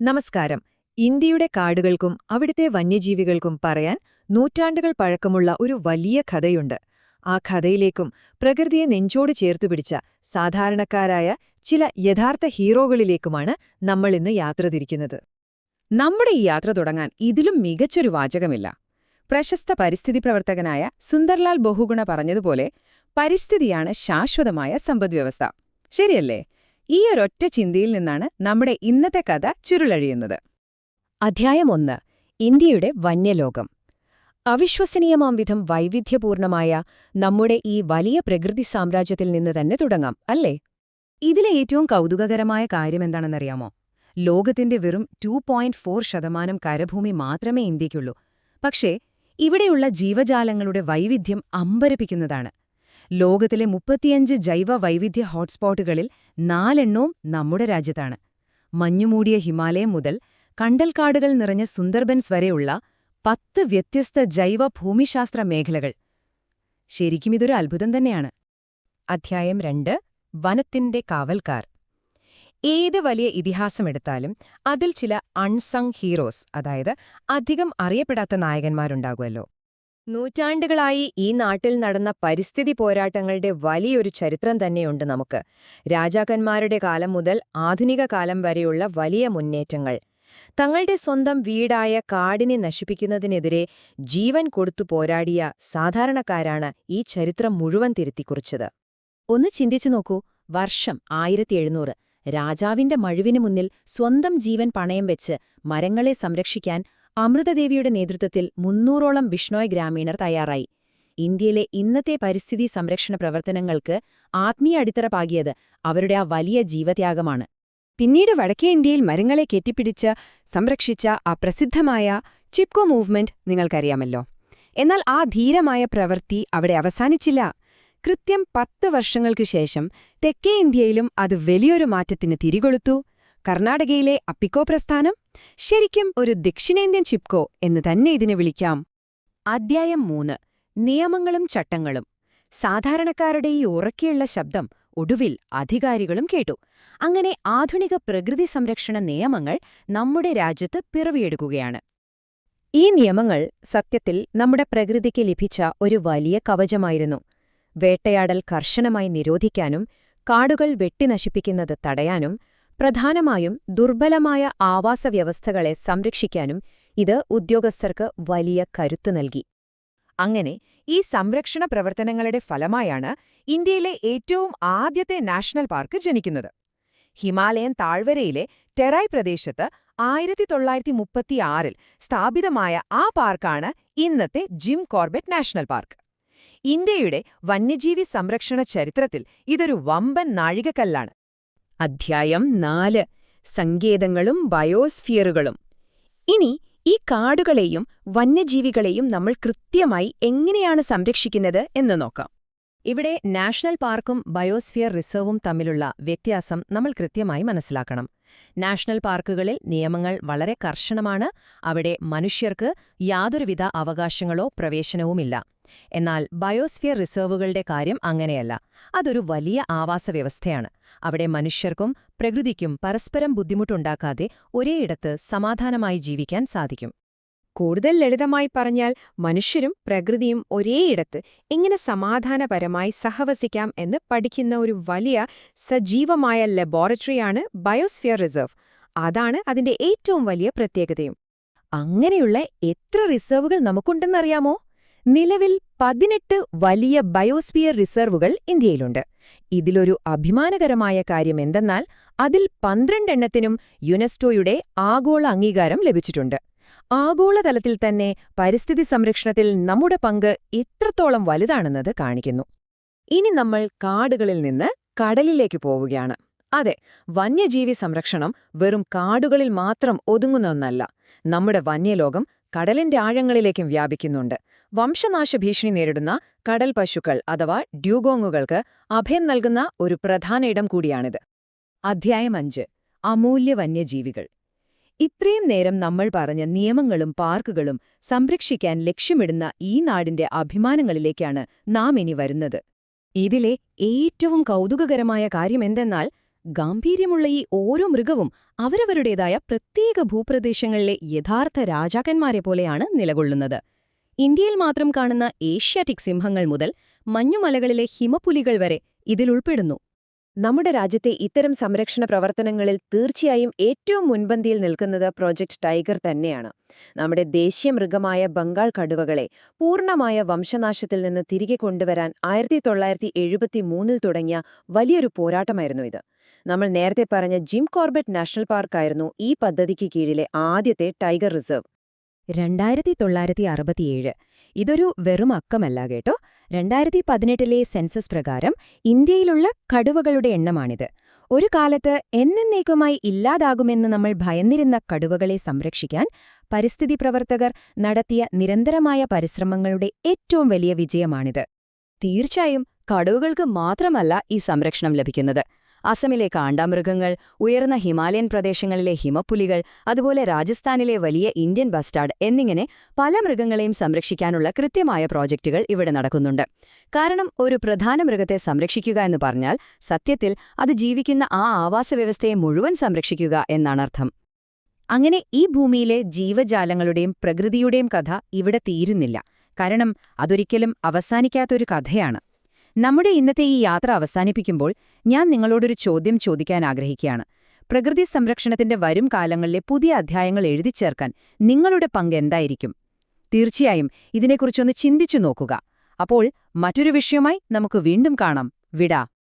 നമസ്കാരം. ഇന്ത്യയുടെ കാടുകൾക്കും അവിടുത്തെ വന്യജീവികൾക്കും പറയാൻ നൂറ്റാണ്ടുകൾ പഴക്കമുള്ള ഒരു വലിയ കഥയുണ്ട്. ആ കഥയിലേക്കും പ്രകൃതിയെ നെഞ്ചോട് ചേർത്തുപിടിച്ച സാധാരണക്കാരായ ചില യഥാർത്ഥ ഹീറോകളിലേക്കുമാണ് നമ്മളിന്ന് യാത്ര തിരിക്കുന്നത്. നമ്മുടെ ഈ യാത്ര തുടങ്ങാൻ ഇതിലും മികച്ചൊരു വാചകമില്ല. പ്രശസ്ത പരിസ്ഥിതി പ്രവർത്തകനായ സുന്ദർലാൽ ബഹുഗുണ പറഞ്ഞതുപോലെ, പരിസ്ഥിതിയാണ് ശാശ്വതമായ സമ്പദ്വ്യവസ്ഥ. ശരിയല്ലേ? ഈ ഒരൊറ്റ ചിന്തയിൽ നിന്നാണ് നമ്മുടെ ഇന്നത്തെ കഥ ചുരുളഴിയുന്നത്. അധ്യായം 1. ഇന്ത്യയുടെ വന്യലോകം. അവിശ്വസനീയമാം വിധം വൈവിധ്യപൂർണമായ നമ്മുടെ ഈ വലിയ പ്രകൃതി സാമ്രാജ്യത്തിൽ നിന്ന് തന്നെ തുടങ്ങാം, അല്ലേ? ഇതിലെ ഏറ്റവും കൗതുകകരമായ കാര്യമെന്താണെന്നറിയാമോ? ലോകത്തിന്റെ വെറും 2.4% കരഭൂമി മാത്രമേ ഇന്ത്യയ്ക്കുള്ളൂ. പക്ഷേ ഇവിടെയുള്ള ജീവജാലങ്ങളുടെ വൈവിധ്യം അമ്പരപ്പിക്കുന്നതാണ്. ലോകത്തിലെ 35 ജൈവ വൈവിധ്യ ഹോട്ട്സ്പോട്ടുകളിൽ 4 നമ്മുടെ രാജ്യത്താണ്. മഞ്ഞുമൂടിയ ഹിമാലയം മുതൽ കണ്ടൽക്കാടുകൾ നിറഞ്ഞ സുന്ദർബൻസ് വരെയുള്ള 10 വ്യത്യസ്ത ജൈവ ഭൂമിശാസ്ത്ര മേഖലകൾ. ശരിക്കും ഇതൊരു അത്ഭുതം തന്നെയാണ്. അധ്യായം 2. വനത്തിന്റെ കാവൽക്കാർ. ഏത് വലിയ ഇതിഹാസമെടുത്താലും അതിൽ ചില അൺസങ് ഹീറോസ്, അതായത് അധികം അറിയപ്പെടാത്ത നായകന്മാരുണ്ടാകുമല്ലോ. നൂറ്റാണ്ടുകളായി ഈ നാട്ടിൽ നടന്ന പരിസ്ഥിതി പോരാട്ടങ്ങളുടെ വലിയൊരു ചരിത്രം തന്നെയുണ്ട് നമുക്ക്. രാജാക്കന്മാരുടെ കാലം മുതൽ ആധുനിക കാലം വരെയുള്ള വലിയ മുന്നേറ്റങ്ങൾ. തങ്ങളുടെ സ്വന്തം വീടായ കാടിനെ നശിപ്പിക്കുന്നതിനെതിരെ ജീവൻ കൊടുത്തു പോരാടിയ സാധാരണക്കാരാണ് ഈ ചരിത്രം മുഴുവൻ തിരുത്തിക്കുറിച്ചത്. ഒന്ന് ചിന്തിച്ചു നോക്കൂ. വർഷം 1700. രാജാവിന്റെ മഴുവിനു മുന്നിൽ സ്വന്തം ജീവൻ പണയം വെച്ച് മരങ്ങളെ സംരക്ഷിക്കാൻ അമൃതദേവിയുടെ നേതൃത്വത്തിൽ 300ഓളം ബിഷ്ണോയ് ഗ്രാമീണർ തയ്യാറായി. ഇന്ത്യയിലെ ഇന്നത്തെ പരിസ്ഥിതി സംരക്ഷണ പ്രവർത്തനങ്ങൾക്ക് ആത്മീയ അടിത്തറ പാകിയത് അവരുടെ ആ വലിയ ജീവത്യാഗമാണ്. പിന്നീട് വടക്കേ ഇന്ത്യയിൽ മരങ്ങളെ കെട്ടിപ്പിടിച്ച് സംരക്ഷിച്ച ആ പ്രസിദ്ധമായ ചിപ്കോ മൂവ്മെന്റ് നിങ്ങൾക്കറിയാമല്ലോ. എന്നാൽ ആ ധീരമായ പ്രവൃത്തി അവിടെ അവസാനിച്ചില്ല. കൃത്യം 10 വർഷങ്ങൾക്കു ശേഷം തെക്കേ ഇന്ത്യയിലും അത് വലിയൊരു മാറ്റത്തിന് തിരികൊളുത്തു. കർണാടകയിലെ അപ്പിക്കോ പ്രസ്ഥാനം ശരിക്കും ഒരു ദക്ഷിണേന്ത്യൻ ചിപ്കോ എന്ന് തന്നെ ഇതിനെ വിളിക്കാം. അധ്യായം 3. നിയമങ്ങളും ചട്ടങ്ങളും. സാധാരണക്കാരുടെ ഈ ഉറക്കെയുള്ള ശബ്ദം ഒടുവിൽ അധികാരികളും കേട്ടു. അങ്ങനെ ആധുനിക പ്രകൃതി സംരക്ഷണ നിയമങ്ങൾ നമ്മുടെ രാജ്യത്ത് പിറവിയെടുക്കുകയാണ്. ഈ നിയമങ്ങൾ സത്യത്തിൽ നമ്മുടെ പ്രകൃതിക്ക് ലഭിച്ച ഒരു വലിയ കവചമായിരുന്നു. വേട്ടയാടൽ കർശനമായി നിരോധിക്കാനും കാടുകൾ വെട്ടിനശിപ്പിക്കുന്നത് തടയാനും പ്രധാനമായും ദുർബലമായ ആവാസവ്യവസ്ഥകളെ സംരക്ഷിക്കാനും ഇത് ഉദ്യോഗസ്ഥർക്ക് വലിയ കരുത്ത് നൽകി. അങ്ങനെ ഈ സംരക്ഷണ പ്രവർത്തനങ്ങളുടെ ഫലമായാണ് ഇന്ത്യയിലെ ഏറ്റവും ആദ്യത്തെ നാഷണൽ പാർക്ക് ജനിക്കുന്നത്. ഹിമാലയൻ താഴ്വരയിലെ ടെറായ് പ്രദേശത്ത് 1936 സ്ഥാപിതമായ ആ പാർക്കാണ് ഇന്നത്തെ ജിം കോർബറ്റ് നാഷണൽ പാർക്ക്. ഇന്ത്യയുടെ വന്യജീവി സംരക്ഷണ ചരിത്രത്തിൽ ഇതൊരു വമ്പൻ നാഴികക്കല്ലാണ്. അധ്യായം 4. സങ്കേതങ്ങളും ബയോസ്ഫിയറുകളും. ഇനി ഈ കാടുകളെയും വന്യജീവികളെയും നമ്മൾ കൃത്യമായി എങ്ങനെയാണ് സംരക്ഷിക്കുന്നത് എന്ന് നോക്കാം. ഇവിടെ നാഷണൽ പാർക്കും ബയോസ്ഫിയർ റിസർവും തമ്മിലുള്ള വ്യത്യാസം നമ്മൾ കൃത്യമായി മനസ്സിലാക്കണം. നാഷണൽ പാർക്കുകളിൽ നിയമങ്ങൾ വളരെ കർശനമാണ്. അവിടെ മനുഷ്യർക്ക് യാതൊരുവിധ അവകാശങ്ങളോ പ്രവേശനവുമില്ല. എന്നാൽ ബയോസ്ഫിയർ റിസർവുകളുടെ കാര്യം അങ്ങനെയല്ല. അതൊരു വലിയ ആവാസവ്യവസ്ഥയാണ്. അവിടെ മനുഷ്യർക്കും പ്രകൃതിക്കും പരസ്പരം ബുദ്ധിമുട്ടുണ്ടാക്കാതെ ഒരേയിടത്ത് സമാധാനമായി ജീവിക്കാൻ സാധിക്കും. കൂടുതൽ ലളിതമായി പറഞ്ഞാൽ, മനുഷ്യരും പ്രകൃതിയും ഒരേയിടത്ത് എങ്ങനെ സമാധാനപരമായി സഹവസിക്കാം എന്ന് പഠിക്കുന്ന ഒരു വലിയ സജീവമായ ലബോറട്ടറിയാണ് ബയോസ്ഫിയർ റിസർവ്. അതാണ് അതിന്റെ ഏറ്റവും വലിയ പ്രത്യേകതയും. അങ്ങനെയുള്ള എത്ര റിസർവുകൾ നമുക്കുണ്ടെന്നറിയാമോ? നിലവിൽ 18 വലിയ ബയോസ്ഫിയർ റിസർവുകൾ ഇന്ത്യയിലുണ്ട്. ഇതിലൊരു അഭിമാനകരമായ കാര്യമെന്തെന്നാൽ അതിൽ 12 എണ്ണത്തിനും യുനെസ്കോയുടെ ആഗോള അംഗീകാരം ലഭിച്ചിട്ടുണ്ട്. ആഗോളതലത്തിൽ തന്നെ പരിസ്ഥിതി സംരക്ഷണത്തിൽ നമ്മുടെ പങ്ക് എത്രത്തോളം വലുതാണെന്നത് കാണിക്കുന്നു. ഇനി നമ്മൾ കാടുകളിൽ നിന്ന് കടലിലേക്ക് പോവുകയാണ്. അതെ, വന്യജീവി സംരക്ഷണം വെറും കാടുകളിൽ മാത്രം ഒതുങ്ങുന്ന ഒന്നല്ല. നമ്മുടെ വന്യലോകം കടലിന്റെ ആഴങ്ങളിലേക്കും വ്യാപിക്കുന്നുണ്ട്. വംശനാശ ഭീഷണി നേരിടുന്ന കടൽ പശുക്കൾ അഥവാ ഡ്യൂഗോങ്ങുകൾക്ക് അഭയം നൽകുന്ന ഒരു പ്രധാന ഇടം കൂടിയാണിത്. അധ്യായം 5. അമൂല്യ വന്യജീവികൾ. ഇത്രയും നേരം നമ്മൾ പറഞ്ഞ നിയമങ്ങളും പാർക്കുകളും സംരക്ഷിക്കാൻ ലക്ഷ്യമിടുന്ന ഈ നാടിന്റെ അഭിമാനങ്ങളിലേക്കാണ് നാം ഇനി വരുന്നത്. ഇതിലെ ഏറ്റവും കൗതുകകരമായ കാര്യമെന്തെന്നാൽ ഗാംഭീര്യമുള്ള ഈ ഓരോ മൃഗവും അവരവരുടേതായ പ്രത്യേക ഭൂപ്രദേശങ്ങളിലെ യഥാർത്ഥ രാജാക്കന്മാരെ പോലെയാണ് നിലകൊള്ളുന്നത്. ഇന്ത്യയിൽ മാത്രം കാണുന്ന ഏഷ്യാറ്റിക് സിംഹങ്ങൾ മുതൽ മഞ്ഞുമലകളിലെ ഹിമപ്പുലികൾ വരെ ഇതിലുൾപ്പെടുന്നു. നമ്മുടെ രാജ്യത്തെ ഇത്തരം സംരക്ഷണ പ്രവർത്തനങ്ങളിൽ തീർച്ചയായും ഏറ്റവും മുൻപന്തിയിൽ നിൽക്കുന്നത് പ്രോജക്റ്റ് ടൈഗർ തന്നെയാണ്. നമ്മുടെ ദേശീയ മൃഗമായ ബംഗാൾ കടുവകളെ പൂർണ്ണമായ വംശനാശത്തിൽ നിന്ന് തിരികെ കൊണ്ടുവരാൻ 1973 തുടങ്ങിയ വലിയൊരു പോരാട്ടമായിരുന്നു ഇത്. നമ്മൾ നേരത്തെ പറഞ്ഞ ജിം കോർബറ്റ് നാഷണൽ പാർക്കായിരുന്നു ഈ പദ്ധതിക്ക് കീഴിലെ ആദ്യത്തെ ടൈഗർ റിസർവ്. 1967 ഇതൊരു വെറും അക്കമല്ല കേട്ടോ. 2018 സെൻസസ് പ്രകാരം ഇന്ത്യയിലുള്ള കടുവകളുടെ എണ്ണമാണിത്. ഒരു കാലത്ത് എന്നേക്കുമായി ഇല്ലാതാകുമെന്ന് നമ്മൾ ഭയന്നിരുന്ന കടുവകളെ സംരക്ഷിക്കാൻ പരിസ്ഥിതി പ്രവർത്തകർ നടത്തിയ നിരന്തരമായ പരിശ്രമങ്ങളുടെ ഏറ്റവും വലിയ വിജയമാണിത്. തീർച്ചയായും കടുവകൾക്ക് മാത്രമല്ല ഈ സംരക്ഷണം ലഭിക്കുന്നത്. അസമിലെ കാണ്ടാമൃഗങ്ങൾ, ഉയർന്ന ഹിമാലയൻ പ്രദേശങ്ങളിലെ ഹിമപ്പുലികൾ, അതുപോലെ രാജസ്ഥാനിലെ വലിയ ഇന്ത്യൻ ബസ്റ്റാർഡ് എന്നിങ്ങനെ പല മൃഗങ്ങളെയും സംരക്ഷിക്കാനുള്ള കൃത്യമായ പ്രോജക്റ്റുകൾ ഇവിടെ നടക്കുന്നുണ്ട്. കാരണം ഒരു പ്രധാന മൃഗത്തെ സംരക്ഷിക്കുക എന്ന് പറഞ്ഞാൽ സത്യത്തിൽ അത് ജീവിക്കുന്ന ആ ആവാസവ്യവസ്ഥയെ മുഴുവൻ സംരക്ഷിക്കുക എന്നാണർത്ഥം. അങ്ങനെ ഈ ഭൂമിയിലെ ജീവജാലങ്ങളുടെയും പ്രകൃതിയുടെയും കഥ ഇവിടെ തീരുന്നില്ല. കാരണം അതൊരിക്കലും അവസാനിക്കാത്തൊരു കഥയാണ്. നമ്മുടെ ഇന്നത്തെ ഈ യാത്ര അവസാനിപ്പിക്കുമ്പോൾ ഞാൻ നിങ്ങളോടൊരു ചോദ്യം ചോദിക്കാൻ ആഗ്രഹിക്കുകയാണ്. പ്രകൃതി സംരക്ഷണത്തിന്റെ വരും കാലങ്ങളിലെ പുതിയ അധ്യായങ്ങൾ എഴുതിച്ചേർക്കാൻ നിങ്ങളുടെ പങ്ക് എന്തായിരിക്കും? തീർച്ചയായും ഇതിനെക്കുറിച്ചൊന്ന് ചിന്തിച്ചു നോക്കുക. അപ്പോൾ മറ്റൊരു വിഷയമായി നമുക്ക് വീണ്ടും കാണാം. വിട.